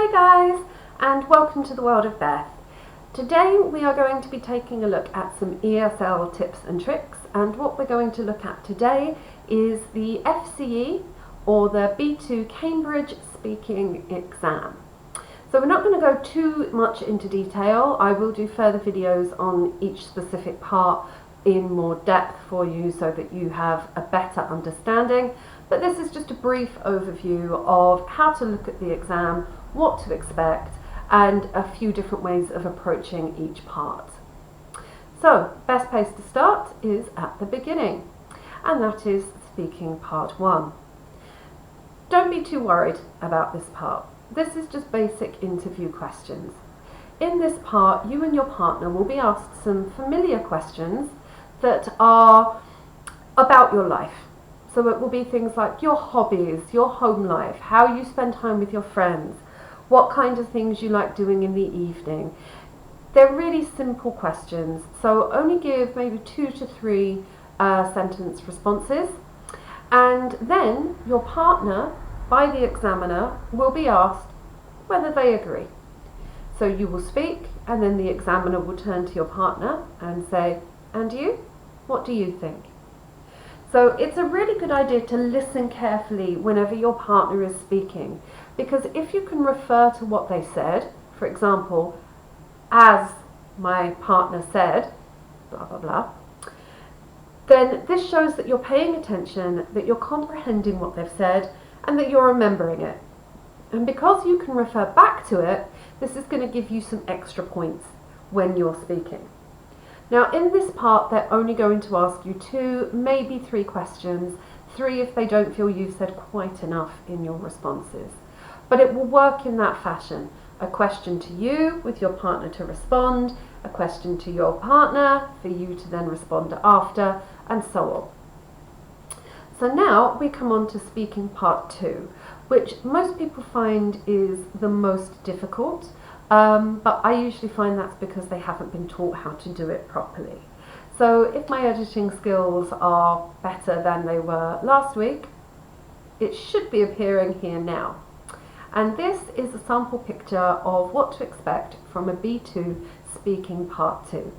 Hi guys, and welcome to the world of Beth. Today we are going to be taking a look at some ESL tips and tricks, and what we're going to look at today is the FCE or the B2 Cambridge speaking exam. So we're not going to go too much into detail. I will do further videos on each specific part in more depth for you so that you have a better understanding. But this is just a brief overview of how to look at the exam, what to expect, and a few different ways of approaching each part. So, best place to start is at the beginning, and that is speaking part 1. Don't be too worried about this part. This is just basic interview questions. In this part, you and your partner will be asked some familiar questions that are about your life. So it will be things like your hobbies, your home life, how you spend time with your friends, what kind of things you like doing in the evening. They're really simple questions, so only give maybe 2 to 3 sentence responses, and then your partner, by the examiner, will be asked whether they agree. So you will speak, and then the examiner will turn to your partner and say, "And you? What do you think?" So it's a really good idea to listen carefully whenever your partner is speaking, because if you can refer to what they said, for example, "as my partner said, blah blah blah," then this shows that you're paying attention, that you're comprehending what they've said, and that you're remembering it. And because you can refer back to it, this is going to give you some extra points when you're speaking. Now in this part they're only going to ask you 2, maybe 3 questions, 3 if they don't feel you've said quite enough in your responses. But it will work in that fashion. A question to you with your partner to respond, a question to your partner for you to then respond after, and so on. So now we come on to speaking part 2, which most people find is the most difficult. But I usually find that's because they haven't been taught how to do it properly. So if my editing skills are better than they were last week, it should be appearing here now. And this is a sample picture of what to expect from a B2 speaking part 2.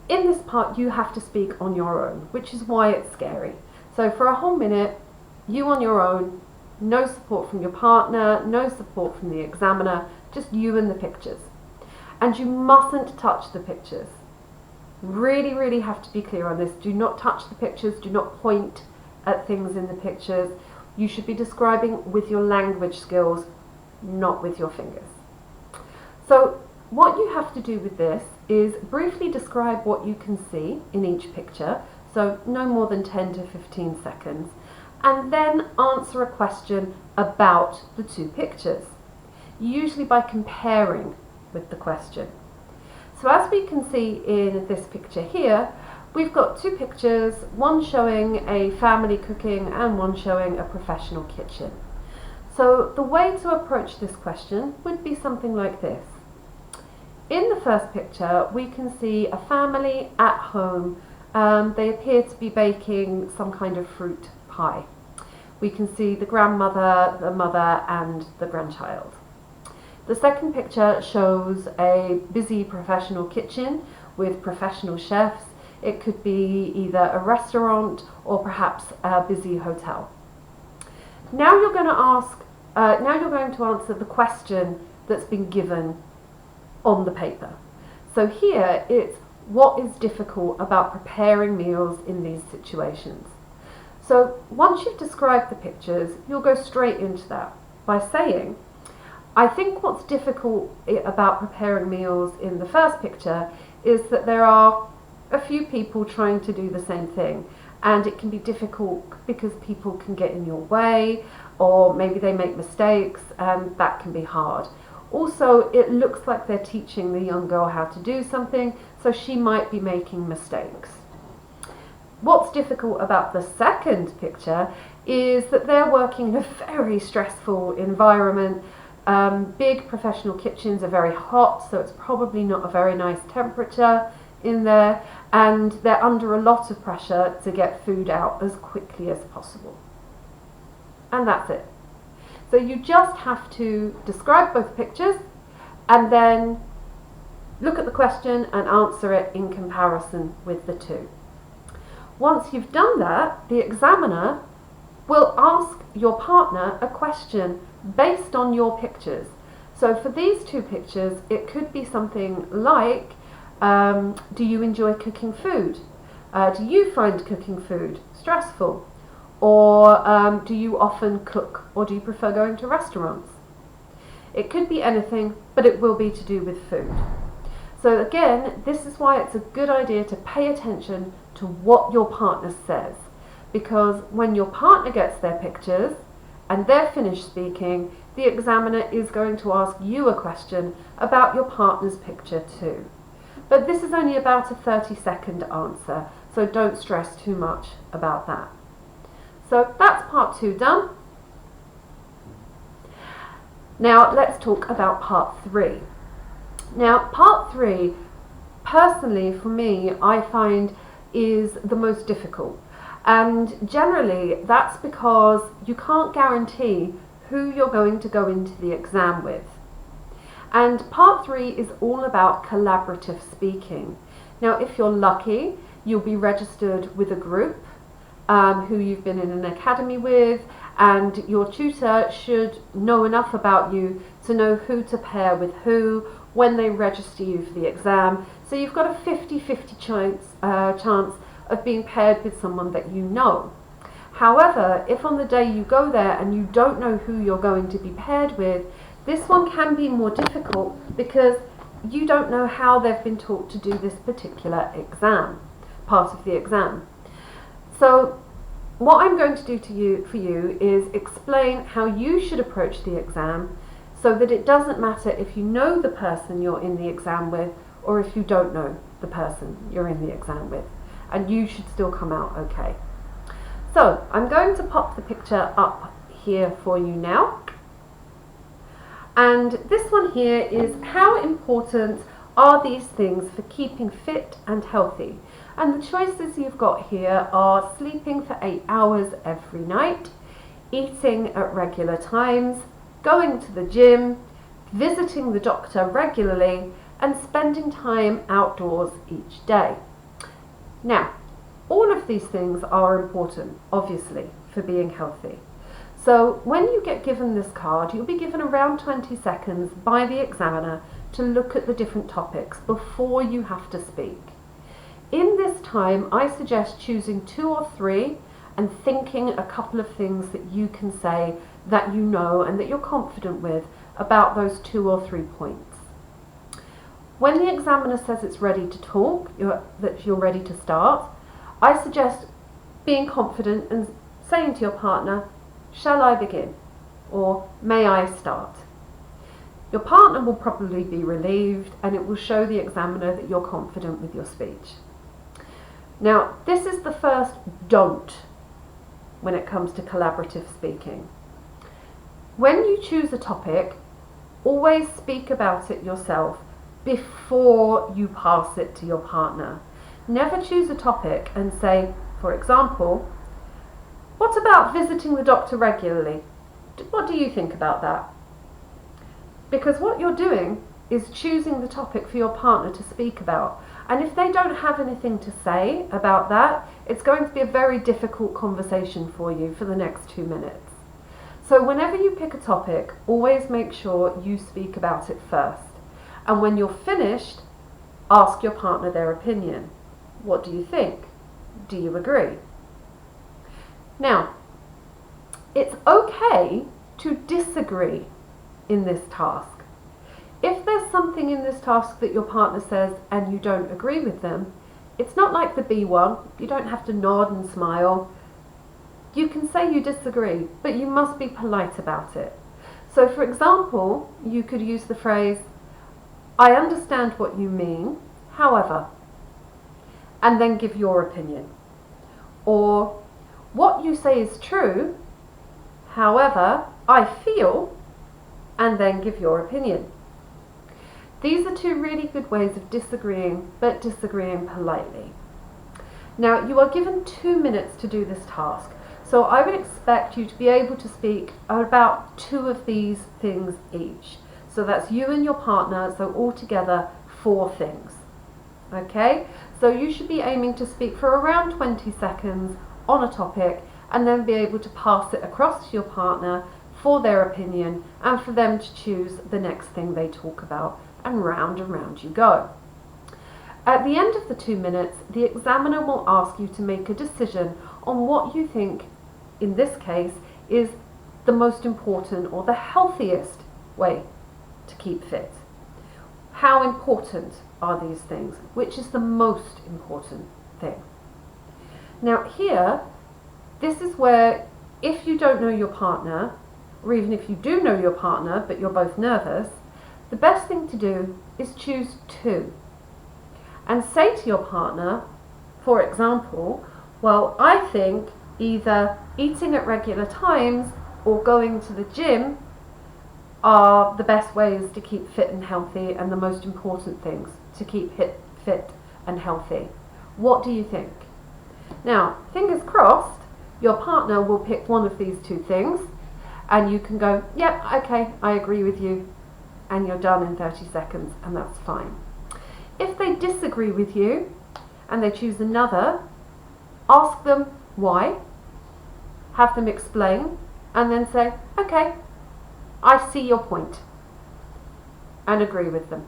In this part you have to speak on your own, which is why it's scary. So for a whole minute, you on your own, no support from your partner, no support from the examiner, just you and the pictures. And you mustn't touch the pictures. Really have to be clear on this. Do not touch the pictures, do not point at things in the pictures. You should be describing with your language skills, not with your fingers. So what you have to do with this is briefly describe what you can see in each picture, so no more than 10 to 15 seconds. And then answer a question about the 2 pictures, usually by comparing with the question. So as we can see in this picture here, we've got 2 pictures, one showing a family cooking and one showing a professional kitchen. So the way to approach this question would be something like this. In the first picture, we can see a family at home. They appear to be baking some kind of fruit pie. We can see the grandmother, the mother, and the grandchild. The second picture shows a busy professional kitchen with professional chefs. It could be either a restaurant or perhaps a busy hotel. Now you're going to answer the question that's been given on the paper. So here it's what is difficult about preparing meals in these situations. So once you've described the pictures, you'll go straight into that by saying, "I think what's difficult about preparing meals in the first picture is that there are a few people trying to do the same thing, and it can be difficult because people can get in your way, or maybe they make mistakes, and that can be hard. Also, it looks like they're teaching the young girl how to do something, so she might be making mistakes." What's difficult about the second picture is that they're working in a very stressful environment. Big professional kitchens are very hot, so it's probably not a very nice temperature in there, and they're under a lot of pressure to get food out as quickly as possible. And that's it. So you just have to describe both pictures and then look at the question and answer it in comparison with the two. Once you've done that, the examiner will ask your partner a question based on your pictures. So for these two pictures, it could be something like, do you enjoy cooking food? Do you find cooking food stressful? Or do you often cook, or do you prefer going to restaurants? It could be anything, but it will be to do with food. So again, this is why it's a good idea to pay attention to what your partner says, because when your partner gets their pictures and they're finished speaking, the examiner is going to ask you a question about your partner's picture too. But this is only about a 30-second answer, so don't stress too much about that. So that's part 2 done. Now let's talk about part 3. Now part 3, personally for me, I find is the most difficult. And generally that's because you can't guarantee who you're going to go into the exam with. And part 3 is all about collaborative speaking. Now if you're lucky, you'll be registered with a group who you've been in an academy with, and your tutor should know enough about you to know who to pair with who when they register you for the exam. So you've got a 50-50 chance of being paired with someone that you know. However, if on the day you go there and you don't know who you're going to be paired with, this one can be more difficult because you don't know how they've been taught to do this particular exam, part of the exam. So what I'm going to do for you is explain how you should approach the exam so that it doesn't matter if you know the person you're in the exam with or if you don't know the person you're in the exam with, and you should still come out okay. So I'm going to pop the picture up here for you now. And this one here is how important are these things for keeping fit and healthy. And the choices you've got here are sleeping for 8 hours every night, eating at regular times, going to the gym, visiting the doctor regularly, and spending time outdoors each day. Now, all of these things are important, obviously, for being healthy. So when you get given this card, you'll be given around 20 seconds by the examiner to look at the different topics before you have to speak. In this time, I suggest choosing 2 or 3 and thinking a couple of things that you can say that you know and that you're confident with about those 2 or 3 points. When the examiner says it's ready to talk, that you're ready to start, I suggest being confident and saying to your partner, "Shall I begin?" or "May I start?" Your partner will probably be relieved, and it will show the examiner that you're confident with your speech. Now, this is the first don't when it comes to collaborative speaking. When you choose a topic, always speak about it yourself before you pass it to your partner. Never choose a topic and say, for example, "What about visiting the doctor regularly? What do you think about that?" Because what you're doing is choosing the topic for your partner to speak about. And if they don't have anything to say about that, it's going to be a very difficult conversation for you for the next 2 minutes. So whenever you pick a topic, always make sure you speak about it first. And when you're finished, ask your partner their opinion. What do you think? Do you agree? Now, it's okay to disagree in this task. If there's something in this task that your partner says and you don't agree with them, it's not like the B1. You don't have to nod and smile. You can say you disagree, but you must be polite about it. So for example, you could use the phrase, "I understand what you mean, however," and then give your opinion. Or, "What you say is true, however, I feel," and then give your opinion. These are 2 really good ways of disagreeing, but disagreeing politely. Now, you are given 2 minutes to do this task. So So I would expect you to be able to speak about 2 of these things each. So that's you and your partner, so altogether 4 things. Okay, so you should be aiming to speak for around 20 seconds on a topic and then be able to pass it across to your partner for their opinion and for them to choose the next thing they talk about, and round you go. At the end of the 2 minutes, the examiner will ask you to make a decision on what you think, in this case, is the most important or the healthiest way to keep fit. How important are these things? Which is the most important thing? Now here, this is where, if you don't know your partner, or even if you do know your partner but you're both nervous, the best thing to do is choose 2. And say to your partner, for example, well, I think either eating at regular times or going to the gym are the best ways to keep fit and healthy and the most important things to keep fit and healthy. What do you think? Now, fingers crossed, your partner will pick one of these 2 things and you can go, yep, okay, I agree with you, and you're done in 30 seconds, and that's fine. If they disagree with you and they choose another, ask them why, have them explain, and then say, okay, I see your point, and agree with them.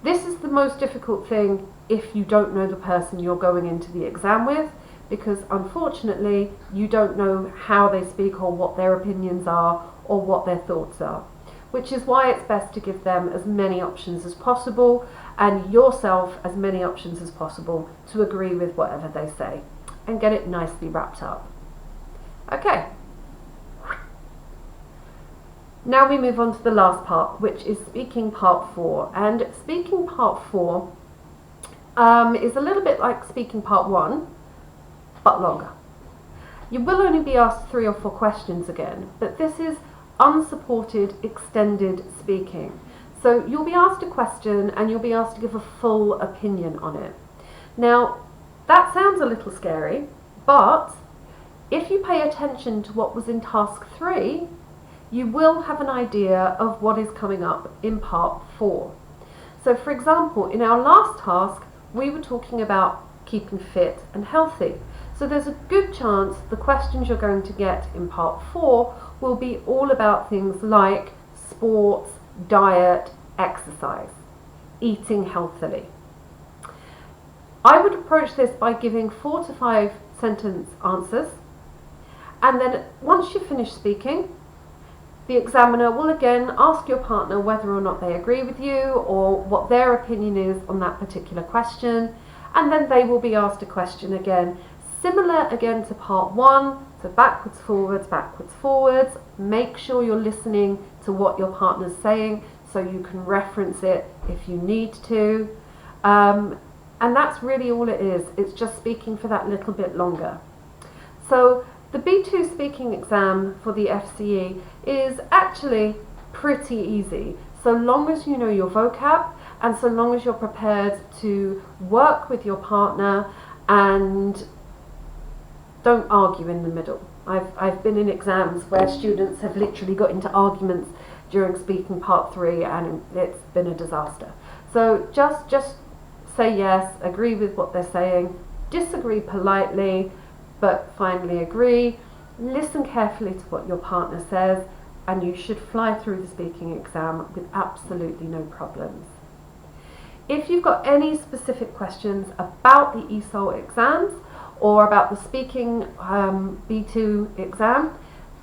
This is the most difficult thing if you don't know the person you're going into the exam with, because unfortunately you don't know how they speak or what their opinions are or what their thoughts are, which is why it's best to give them as many options as possible and yourself as many options as possible to agree with whatever they say and get it nicely wrapped up. Okay. Now we move on to the last part, which is speaking part 4. And speaking part 4 is a little bit like speaking part 1, but longer. You will only be asked 3 or 4 questions again, but this is unsupported extended speaking. So you'll be asked a question and you'll be asked to give a full opinion on it. Now, that sounds a little scary, but if you pay attention to what was in task 3, you will have an idea of what is coming up in part 4. So for example, in our last task, we were talking about keeping fit and healthy. So there's a good chance the questions you're going to get in part 4 will be all about things like sports, diet, exercise, eating healthily. I would approach this by giving 4 to 5 sentence answers, and then once you finish speaking, the examiner will again ask your partner whether or not they agree with you or what their opinion is on that particular question, and then they will be asked a question again, similar again to part 1, so backwards, forwards. Make sure you're listening to what your partner's saying so you can reference it if you need to. And that's really all it is. It's just speaking for that little bit longer. So the B2 speaking exam for the FCE is actually pretty easy, so long as you know your vocab and so long as you're prepared to work with your partner and don't argue in the middle. I've been in exams where students have literally got into arguments during speaking part 3 and it's been a disaster. So just say yes, agree with what they're saying, disagree politely, but finally agree, listen carefully to what your partner says, and you should fly through the speaking exam with absolutely no problems. If you've got any specific questions about the ESL exams or about the speaking B2 exam,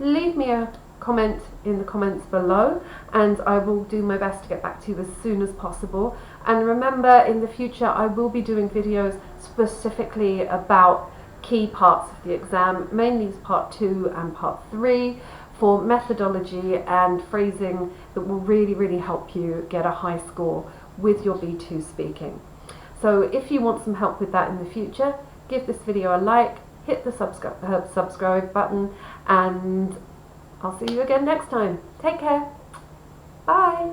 leave me a comment in the comments below and I will do my best to get back to you as soon as possible. And remember, in the future I will be doing videos specifically about key parts of the exam, mainly part 2 and part 3, for methodology and phrasing that will really help you get a high score with your B2 speaking. So if you want some help with that in the future, give this video a like, hit the subscribe button, and I'll see you again next time. Take care. Bye.